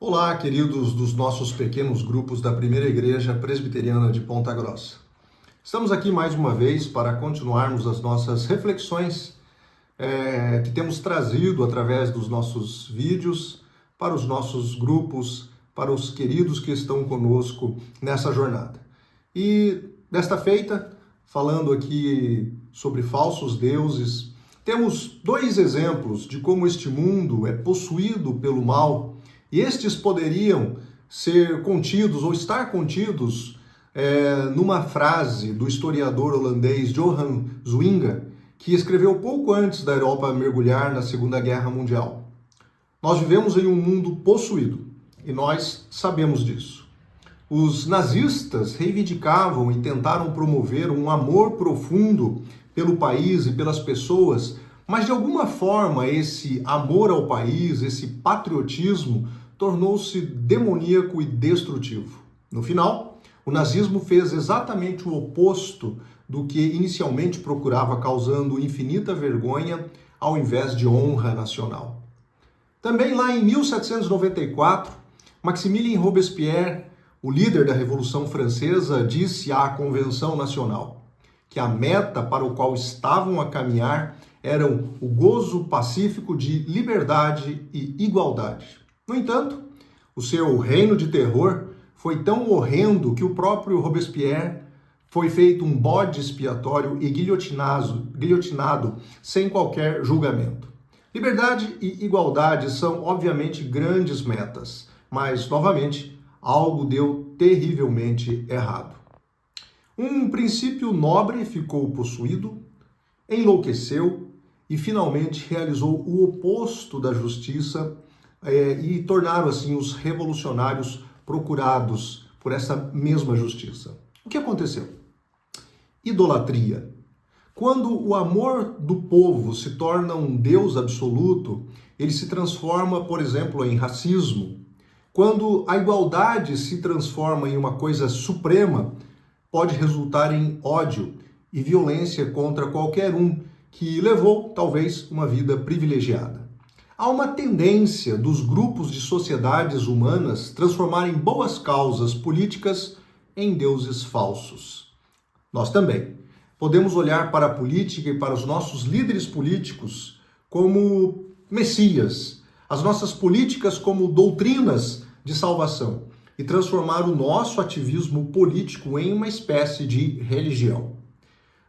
Olá, queridos dos nossos pequenos grupos da Primeira Igreja Presbiteriana de Ponta Grossa. Estamos aqui mais uma vez para continuarmos as nossas reflexões que temos trazido através dos nossos vídeos para os nossos grupos, para os queridos que estão conosco nessa jornada. E desta feita, falando aqui sobre falsos deuses, temos dois exemplos de como este mundo é possuído pelo mal. E estes poderiam ser contidos ou estar contidos numa frase do historiador holandês Johan Zwinger, que escreveu pouco antes da Europa mergulhar na Segunda Guerra Mundial. Nós vivemos em um mundo possuído e nós sabemos disso. Os nazistas reivindicavam e tentaram promover um amor profundo pelo país e pelas pessoas, mas de alguma forma esse amor ao país, esse patriotismo, tornou-se demoníaco e destrutivo. No final, o nazismo fez exatamente o oposto do que inicialmente procurava, causando infinita vergonha ao invés de honra nacional. Também lá em 1794, Maximilien Robespierre, o líder da Revolução Francesa, disse à Convenção Nacional que a meta para o qual estavam a caminhar eram o gozo pacífico de liberdade e igualdade. No entanto, o seu reino de terror foi tão horrendo que o próprio Robespierre foi feito um bode expiatório e guilhotinado sem qualquer julgamento. Liberdade e igualdade são, obviamente, grandes metas, mas, novamente, algo deu terrivelmente errado. Um princípio nobre ficou possuído, enlouqueceu e finalmente realizou o oposto da justiça e tornaram assim os revolucionários procurados por essa mesma justiça. O que aconteceu? Idolatria. Quando o amor do povo se torna um Deus absoluto, ele se transforma, por exemplo, em racismo. Quando a igualdade se transforma em uma coisa suprema, pode resultar em ódio e violência contra qualquer um que levou, talvez, uma vida privilegiada. Há uma tendência dos grupos de sociedades humanas transformarem boas causas políticas em deuses falsos. Nós também podemos olhar para a política e para os nossos líderes políticos como messias, as nossas políticas como doutrinas de salvação e transformar o nosso ativismo político em uma espécie de religião.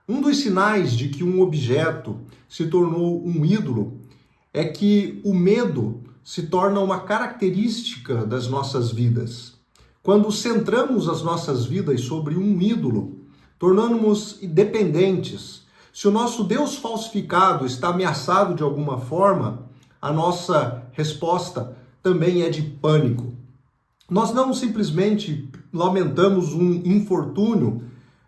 Um dos sinais de que um objeto se tornou um ídolo é que o medo se torna uma característica das nossas vidas. Quando centramos as nossas vidas sobre um ídolo, tornamos-nos dependentes. Se o nosso Deus falsificado está ameaçado de alguma forma, a nossa resposta também é de pânico. Nós não simplesmente lamentamos um infortúnio,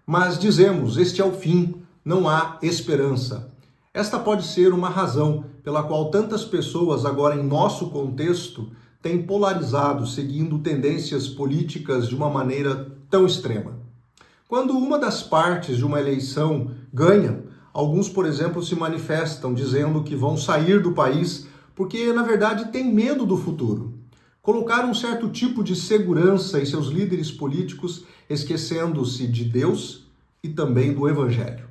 mas dizemos, este é o fim, não há esperança. Esta pode ser uma razão pela qual tantas pessoas agora em nosso contexto têm polarizado, seguindo tendências políticas de uma maneira tão extrema. Quando uma das partes de uma eleição ganha, alguns, por exemplo, se manifestam dizendo que vão sair do país porque, na verdade, têm medo do futuro. Colocar um certo tipo de segurança em seus líderes políticos, esquecendo-se de Deus e também do Evangelho.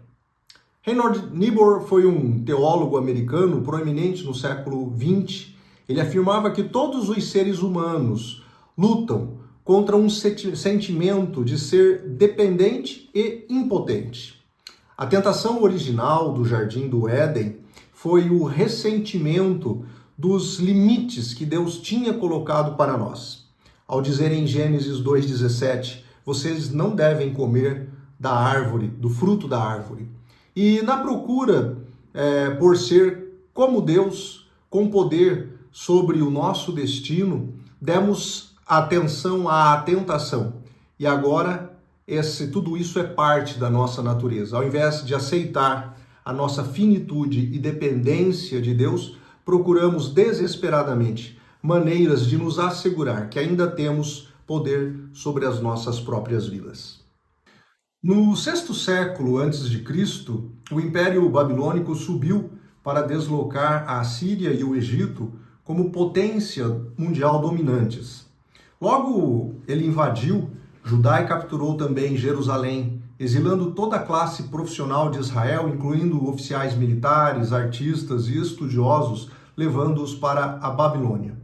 Reinhold Niebuhr foi um teólogo americano proeminente no século XX. Ele afirmava que todos os seres humanos lutam contra um sentimento de ser dependente e impotente. A tentação original do Jardim do Éden foi o ressentimento dos limites que Deus tinha colocado para nós. Ao dizer em Gênesis 2,17, vocês não devem comer da árvore, do fruto da árvore. E na procura por ser como Deus, com poder sobre o nosso destino, demos atenção à tentação. E agora tudo isso é parte da nossa natureza. Ao invés de aceitar a nossa finitude e dependência de Deus, procuramos desesperadamente maneiras de nos assegurar que ainda temos poder sobre as nossas próprias vidas. No sexto século a.C., o Império Babilônico subiu para deslocar a Síria e o Egito como potência mundial dominantes. Logo, ele invadiu Judá e capturou também Jerusalém, exilando toda a classe profissional de Israel, incluindo oficiais militares, artistas e estudiosos, levando-os para a Babilônia.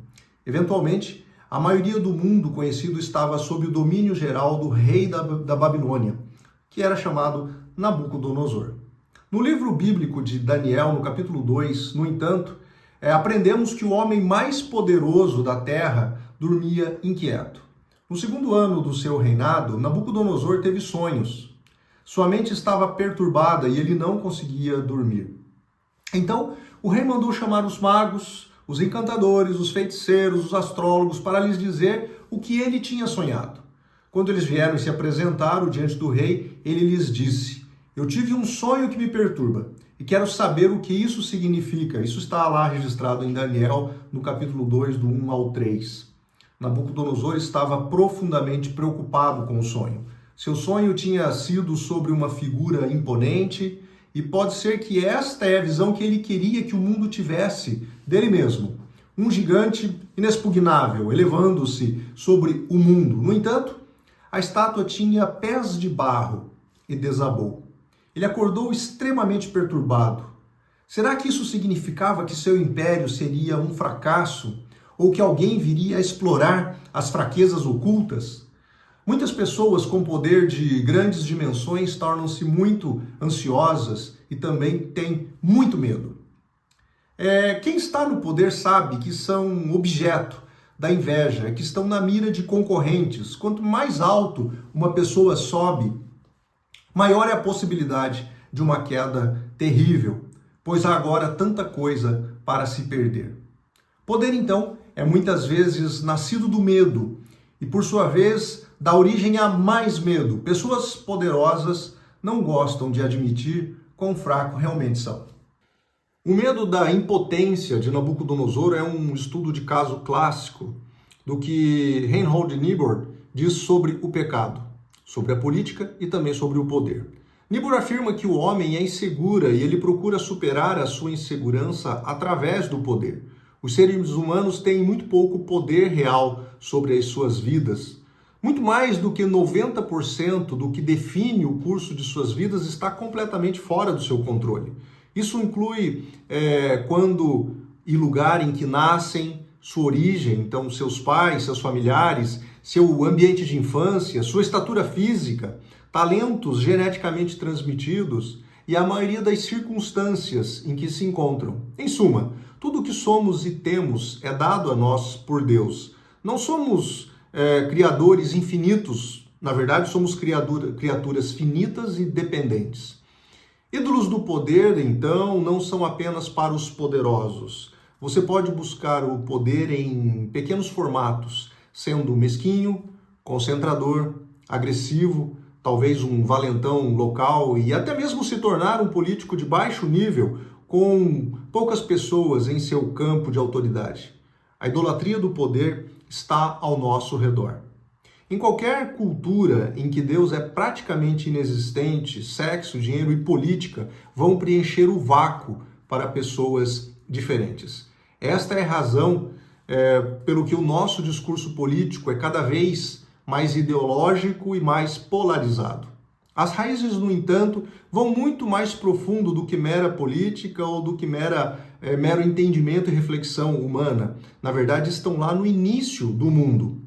Eventualmente, a maioria do mundo conhecido estava sob o domínio geral do rei da Babilônia, que era chamado Nabucodonosor. No livro bíblico de Daniel, no capítulo 2, no entanto, aprendemos que o homem mais poderoso da terra dormia inquieto. No segundo ano do seu reinado, Nabucodonosor teve sonhos. Sua mente estava perturbada e ele não conseguia dormir. Então, o rei mandou chamar os magos, os encantadores, os feiticeiros, os astrólogos, para lhes dizer o que ele tinha sonhado. Quando eles vieram e se apresentaram diante do rei, ele lhes disse: "Eu tive um sonho que me perturba e quero saber o que isso significa." Isso está lá registrado em Daniel, no capítulo 2, do 1 ao 3. Nabucodonosor estava profundamente preocupado com o sonho. Seu sonho tinha sido sobre uma figura imponente, e pode ser que esta é a visão que ele queria que o mundo tivesse dele mesmo. Um gigante inexpugnável, elevando-se sobre o mundo. No entanto, a estátua tinha pés de barro e desabou. Ele acordou extremamente perturbado. Será que isso significava que seu império seria um fracasso? Ou que alguém viria a explorar as fraquezas ocultas? Muitas pessoas com poder de grandes dimensões tornam-se muito ansiosas e também têm muito medo. Quem está no poder sabe que são objeto da inveja, que estão na mira de concorrentes. Quanto mais alto uma pessoa sobe, maior é a possibilidade de uma queda terrível, pois há agora tanta coisa para se perder. Poder, então, é muitas vezes nascido do medo e, por sua vez, dá origem a mais medo. Pessoas poderosas não gostam de admitir quão fraco realmente são. O medo da impotência de Nabucodonosor é um estudo de caso clássico do que Reinhold Niebuhr diz sobre o pecado, sobre a política e também sobre o poder. Niebuhr afirma que o homem é inseguro e ele procura superar a sua insegurança através do poder. Os seres humanos têm muito pouco poder real sobre as suas vidas. Muito mais do que 90% do que define o curso de suas vidas está completamente fora do seu controle. Isso inclui quando e lugar em que nascem, sua origem, então seus pais, seus familiares, seu ambiente de infância, sua estatura física, talentos geneticamente transmitidos e a maioria das circunstâncias em que se encontram. Em suma, tudo o que somos e temos é dado a nós por Deus. Não somos criadores infinitos, na verdade somos criaturas finitas e dependentes. Ídolos do poder, então, não são apenas para os poderosos. Você pode buscar o poder em pequenos formatos, sendo mesquinho, concentrador, agressivo, talvez um valentão local e até mesmo se tornar um político de baixo nível com poucas pessoas em seu campo de autoridade. A idolatria do poder está ao nosso redor. Em qualquer cultura em que Deus é praticamente inexistente, sexo, dinheiro e política vão preencher o vácuo para pessoas diferentes. Esta é a razão pelo que o nosso discurso político é cada vez mais ideológico e mais polarizado. As raízes, no entanto, vão muito mais profundo do que mera política ou do que mero entendimento e reflexão humana. Na verdade, estão lá no início do mundo.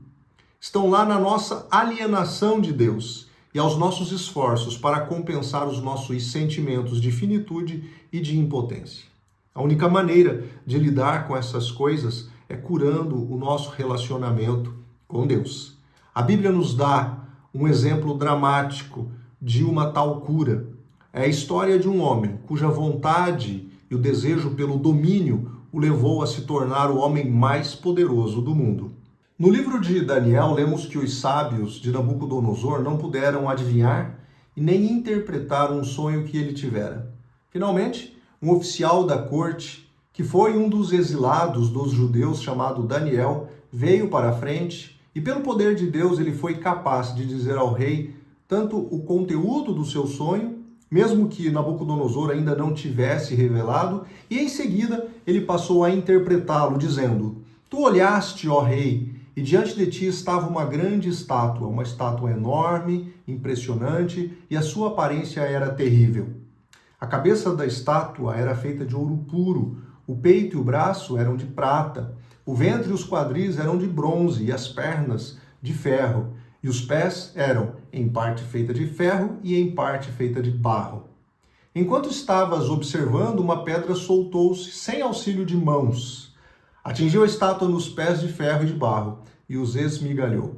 Estão lá na nossa alienação de Deus e aos nossos esforços para compensar os nossos sentimentos de finitude e de impotência. A única maneira de lidar com essas coisas é curando o nosso relacionamento com Deus. A Bíblia nos dá um exemplo dramático de uma tal cura. É a história de um homem cuja vontade e o desejo pelo domínio o levou a se tornar o homem mais poderoso do mundo. No livro de Daniel, lemos que os sábios de Nabucodonosor não puderam adivinhar e nem interpretar um sonho que ele tivera. Finalmente, um oficial da corte, que foi um dos exilados dos judeus chamado Daniel, veio para a frente e, pelo poder de Deus, ele foi capaz de dizer ao rei tanto o conteúdo do seu sonho, mesmo que Nabucodonosor ainda não tivesse revelado, e em seguida ele passou a interpretá-lo, dizendo: "Tu olhaste, ó rei, e diante de ti estava uma grande estátua, uma estátua enorme, impressionante, e a sua aparência era terrível. A cabeça da estátua era feita de ouro puro, o peito e o braço eram de prata, o ventre e os quadris eram de bronze e as pernas de ferro, e os pés eram em parte feita de ferro e em parte feita de barro. Enquanto estavas observando, uma pedra soltou-se sem auxílio de mãos. Atingiu a estátua nos pés de ferro e de barro e os esmigalhou.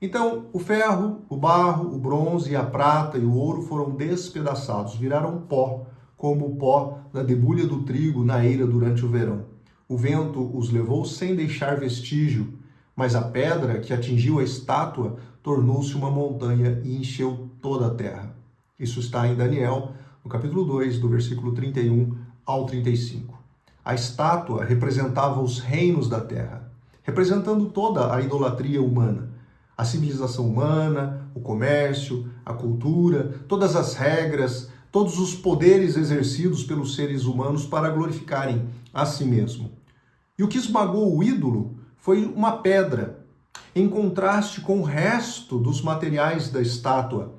Então o ferro, o barro, o bronze, a prata e o ouro foram despedaçados, viraram pó, como o pó da debulha do trigo na eira durante o verão. O vento os levou sem deixar vestígio, mas a pedra que atingiu a estátua tornou-se uma montanha e encheu toda a terra. Isso está em Daniel, no capítulo 2, do versículo 31 ao 35. A estátua representava os reinos da terra, representando toda a idolatria humana, a civilização humana, o comércio, a cultura, todas as regras, todos os poderes exercidos pelos seres humanos para glorificarem a si mesmo. E o que esmagou o ídolo foi uma pedra, em contraste com o resto dos materiais da estátua.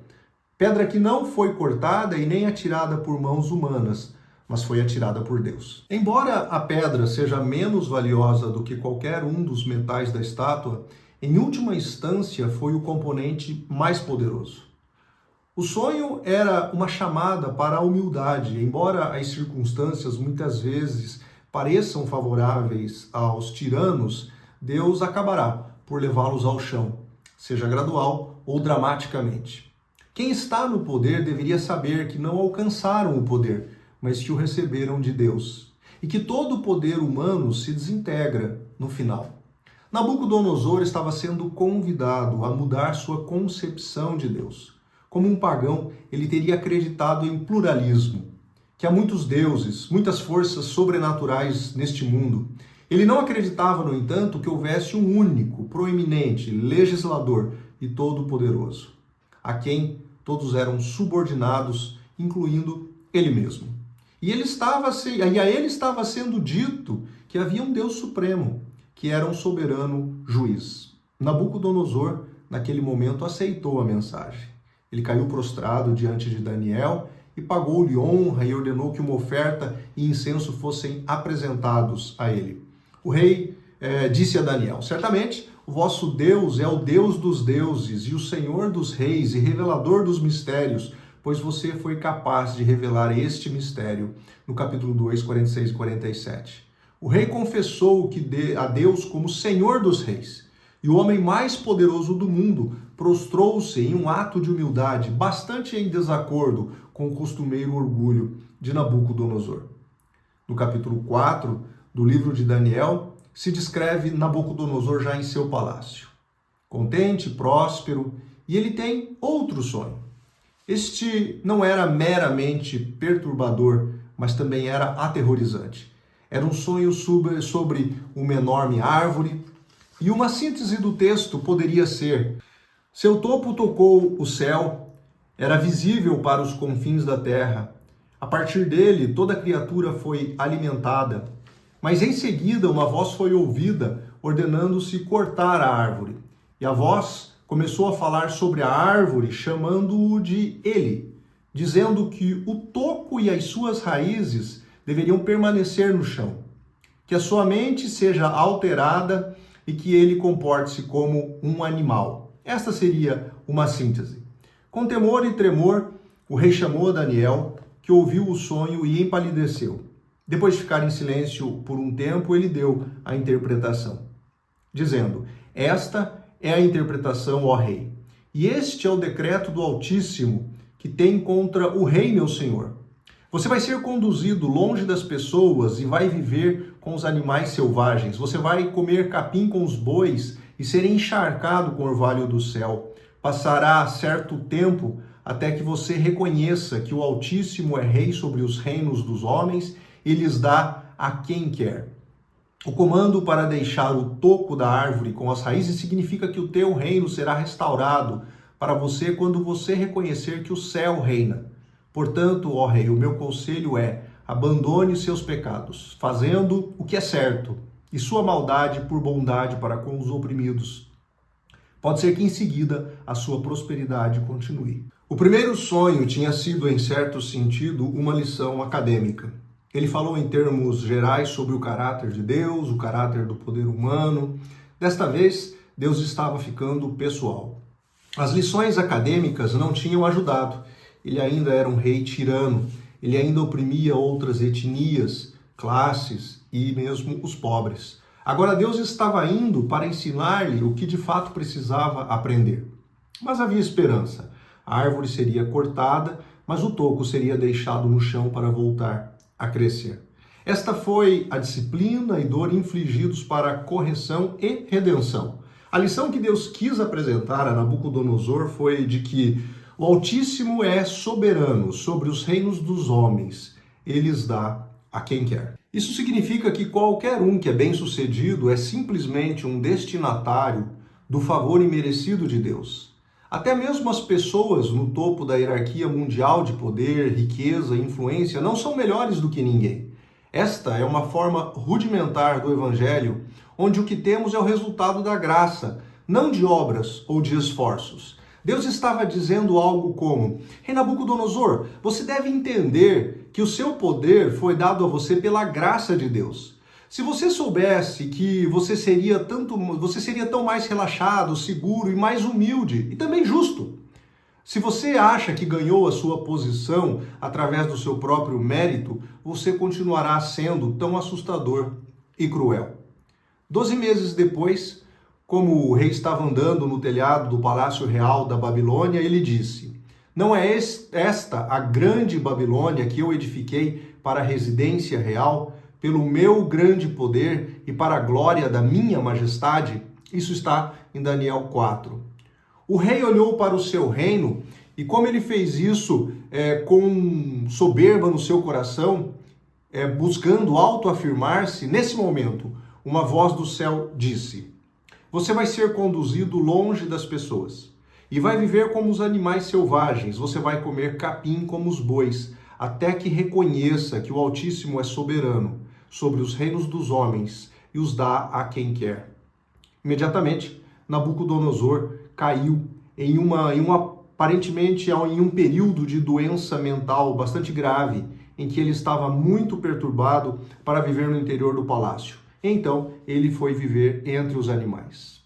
Pedra que não foi cortada e nem atirada por mãos humanas, mas foi atirada por Deus. Embora a pedra seja menos valiosa do que qualquer um dos metais da estátua, em última instância foi o componente mais poderoso. O sonho era uma chamada para a humildade, embora as circunstâncias muitas vezes pareçam favoráveis aos tiranos, Deus acabará por levá-los ao chão, seja gradual ou dramaticamente. Quem está no poder deveria saber que não alcançaram o poder, mas que o receberam de Deus, e que todo o poder humano se desintegra no final. Nabucodonosor estava sendo convidado a mudar sua concepção de Deus. Como um pagão, ele teria acreditado em pluralismo, que há muitos deuses, muitas forças sobrenaturais neste mundo. Ele não acreditava, no entanto, que houvesse um único, proeminente, legislador e todo-poderoso, a quem todos eram subordinados, incluindo ele mesmo. E a ele estava sendo dito que havia um Deus supremo, que era um soberano juiz. Nabucodonosor, naquele momento, aceitou a mensagem. Ele caiu prostrado diante de Daniel e pagou-lhe honra e ordenou que uma oferta e incenso fossem apresentados a ele. O rei disse a Daniel: certamente o vosso Deus é o Deus dos deuses e o Senhor dos reis e revelador dos mistérios, pois você foi capaz de revelar este mistério. No capítulo 2, 46 e 47. O rei confessou a Deus como Senhor dos reis, e o homem mais poderoso do mundo prostrou-se em um ato de humildade, bastante em desacordo com o costumeiro orgulho de Nabucodonosor. No capítulo 4 do livro de Daniel, se descreve Nabucodonosor já em seu palácio, contente, próspero, e ele tem outro sonho. Este não era meramente perturbador, mas também era aterrorizante. Era um sonho sobre uma enorme árvore, e uma síntese do texto poderia ser: seu topo tocou o céu, era visível para os confins da terra. A partir dele, toda criatura foi alimentada. Mas em seguida, uma voz foi ouvida, ordenando-se cortar a árvore. E a voz começou a falar sobre a árvore, chamando-o de ele, dizendo que o toco e as suas raízes deveriam permanecer no chão, que a sua mente seja alterada e que ele comporte-se como um animal. Esta seria uma síntese. Com temor e tremor, o rei chamou a Daniel, que ouviu o sonho e empalideceu. Depois de ficar em silêncio por um tempo, ele deu a interpretação, dizendo: esta é a interpretação, ó rei, e este é o decreto do Altíssimo que tem contra o rei, meu senhor. Você vai ser conduzido longe das pessoas e vai viver com os animais selvagens. Você vai comer capim com os bois e ser encharcado com o orvalho do céu. Passará certo tempo até que você reconheça que o Altíssimo é rei sobre os reinos dos homens e lhes dá a quem quer. O comando para deixar o toco da árvore com as raízes significa que o teu reino será restaurado para você quando você reconhecer que o céu reina. Portanto, ó rei, o meu conselho é: abandone seus pecados, fazendo o que é certo, e sua maldade por bondade para com os oprimidos. Pode ser que em seguida a sua prosperidade continue. O primeiro sonho tinha sido, em certo sentido, uma lição acadêmica. Ele falou em termos gerais sobre o caráter de Deus, o caráter do poder humano. Desta vez, Deus estava ficando pessoal. As lições acadêmicas não tinham ajudado. Ele ainda era um rei tirano. Ele ainda oprimia outras etnias, classes e mesmo os pobres. Agora Deus estava indo para ensinar-lhe o que de fato precisava aprender. Mas havia esperança. A árvore seria cortada, mas o toco seria deixado no chão para voltar a crescer. Esta foi a disciplina e dor infligidos para correção e redenção. A lição que Deus quis apresentar a Nabucodonosor foi de que o Altíssimo é soberano sobre os reinos dos homens. Ele os dá a quem quer. Isso significa que qualquer um que é bem-sucedido é simplesmente um destinatário do favor imerecido de Deus. Até mesmo as pessoas no topo da hierarquia mundial de poder, riqueza e influência não são melhores do que ninguém. Esta é uma forma rudimentar do Evangelho, onde o que temos é o resultado da graça, não de obras ou de esforços. Deus estava dizendo algo como: Rei Nabucodonosor, você deve entender que o seu poder foi dado a você pela graça de Deus. Se você soubesse que você seria tão mais relaxado, seguro e mais humilde e também justo. Se você acha que ganhou a sua posição através do seu próprio mérito, você continuará sendo tão assustador e cruel. 12 meses depois, como o rei estava andando no telhado do Palácio Real da Babilônia, ele disse: Não é esta a grande Babilônia que eu edifiquei para a residência real, pelo meu grande poder e para a glória da minha majestade? Isso está em Daniel 4. O rei olhou para o seu reino e, como ele fez isso com soberba no seu coração, buscando autoafirmar-se, nesse momento, uma voz do céu disse: Você vai ser conduzido longe das pessoas e vai viver como os animais selvagens. Você vai comer capim como os bois, até que reconheça que o Altíssimo é soberano sobre os reinos dos homens e os dá a quem quer. Imediatamente, Nabucodonosor caiu aparentemente em um período de doença mental bastante grave, em que ele estava muito perturbado para viver no interior do palácio. Então, ele foi viver entre os animais.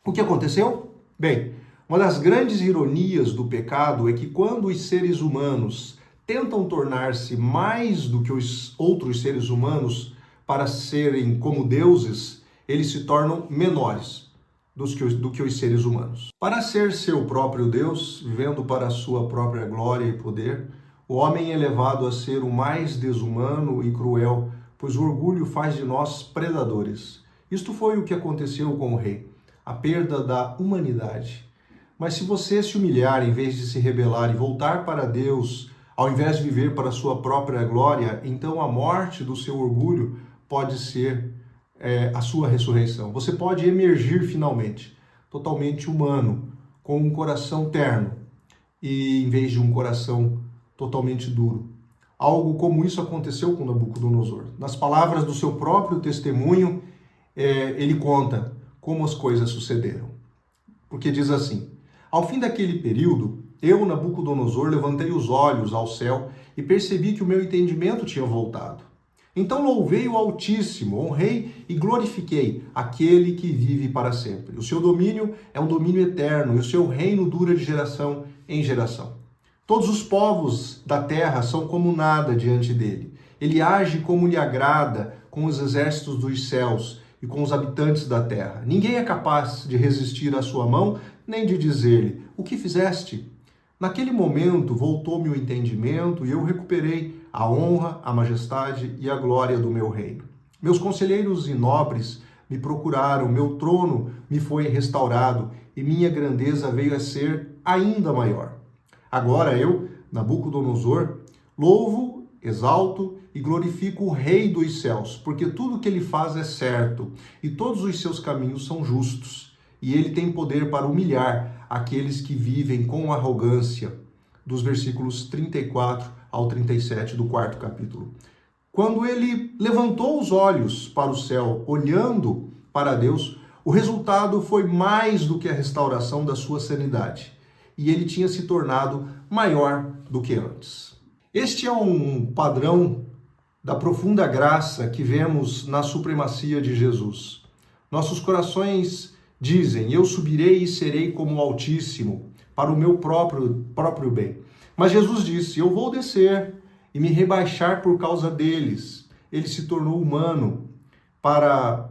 O que aconteceu? Bem, uma das grandes ironias do pecado é que quando os seres humanos tentam tornar-se mais do que os outros seres humanos para serem como deuses, eles se tornam menores do que os seres humanos. Para ser seu próprio Deus, vivendo para a sua própria glória e poder, o homem é levado a ser o mais desumano e cruel, pois o orgulho faz de nós predadores. Isto foi o que aconteceu com o rei, a perda da humanidade. Mas se você se humilhar em vez de se rebelar e voltar para Deus, ao invés de viver para a sua própria glória, então a morte do seu orgulho pode ser a sua ressurreição. Você pode emergir finalmente, totalmente humano, com um coração terno, e em vez de um coração totalmente duro. Algo como isso aconteceu com Nabucodonosor. Nas palavras do seu próprio testemunho, ele conta como as coisas sucederam. Porque diz assim: Ao fim daquele período, eu, Nabucodonosor, levantei os olhos ao céu e percebi que o meu entendimento tinha voltado. Então louvei o Altíssimo, honrei e glorifiquei aquele que vive para sempre. O seu domínio é um domínio eterno e o seu reino dura de geração em geração. Todos os povos da terra são como nada diante dele. Ele age como lhe agrada com os exércitos dos céus e com os habitantes da terra. Ninguém é capaz de resistir à sua mão, nem de dizer-lhe: O que fizeste? Naquele momento voltou-me o entendimento e eu recuperei a honra, a majestade e a glória do meu reino. Meus conselheiros e nobres me procuraram, meu trono me foi restaurado e minha grandeza veio a ser ainda maior. Agora eu, Nabucodonosor, louvo, exalto e glorifico o Rei dos céus, porque tudo que ele faz é certo e todos os seus caminhos são justos. E ele tem poder para humilhar aqueles que vivem com arrogância, dos versículos 34 ao 37 do 4º capítulo. Quando ele levantou os olhos para o céu, olhando para Deus, o resultado foi mais do que a restauração da sua sanidade. E ele tinha se tornado maior do que antes. Este é um padrão da profunda graça que vemos na supremacia de Jesus. Nossos corações dizem: eu subirei e serei como o Altíssimo, para o meu próprio bem. Mas Jesus disse: eu vou descer e me rebaixar por causa deles. Ele se tornou humano para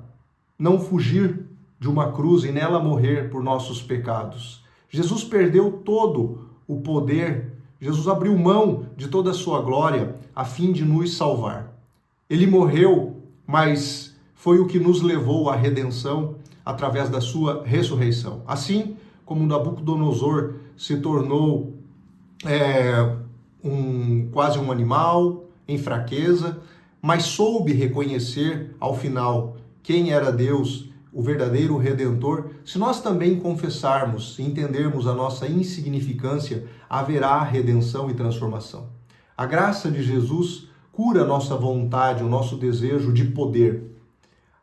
não fugir de uma cruz e nela morrer por nossos pecados. Jesus perdeu todo o poder, Jesus abriu mão de toda a sua glória a fim de nos salvar. Ele morreu, mas foi o que nos levou à redenção através da sua ressurreição. Assim como Nabucodonosor se tornou quase um animal em fraqueza, mas soube reconhecer ao final quem era Deus, o verdadeiro Redentor. Se nós também confessarmos e entendermos a nossa insignificância, haverá redenção e transformação. A graça de Jesus cura a nossa vontade, o nosso desejo de poder.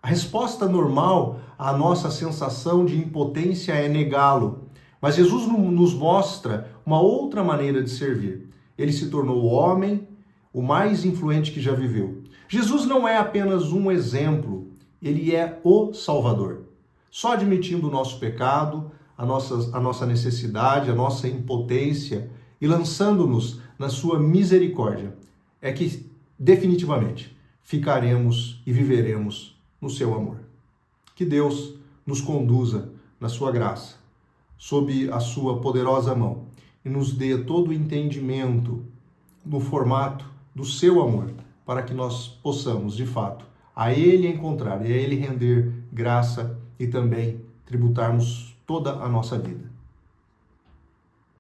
A resposta normal à nossa sensação de impotência é negá-lo. Mas Jesus nos mostra uma outra maneira de servir. Ele se tornou homem, o mais influente que já viveu. Jesus não é apenas um exemplo, ele é o Salvador. Só admitindo o nosso pecado, a nossa necessidade, a nossa impotência e lançando-nos na sua misericórdia, é que definitivamente ficaremos e viveremos no seu amor. Que Deus nos conduza na sua graça, sob a sua poderosa mão, e nos dê todo o entendimento no formato do seu amor, para que nós possamos, de fato, a Ele encontrar e a Ele render graça e também tributarmos toda a nossa vida.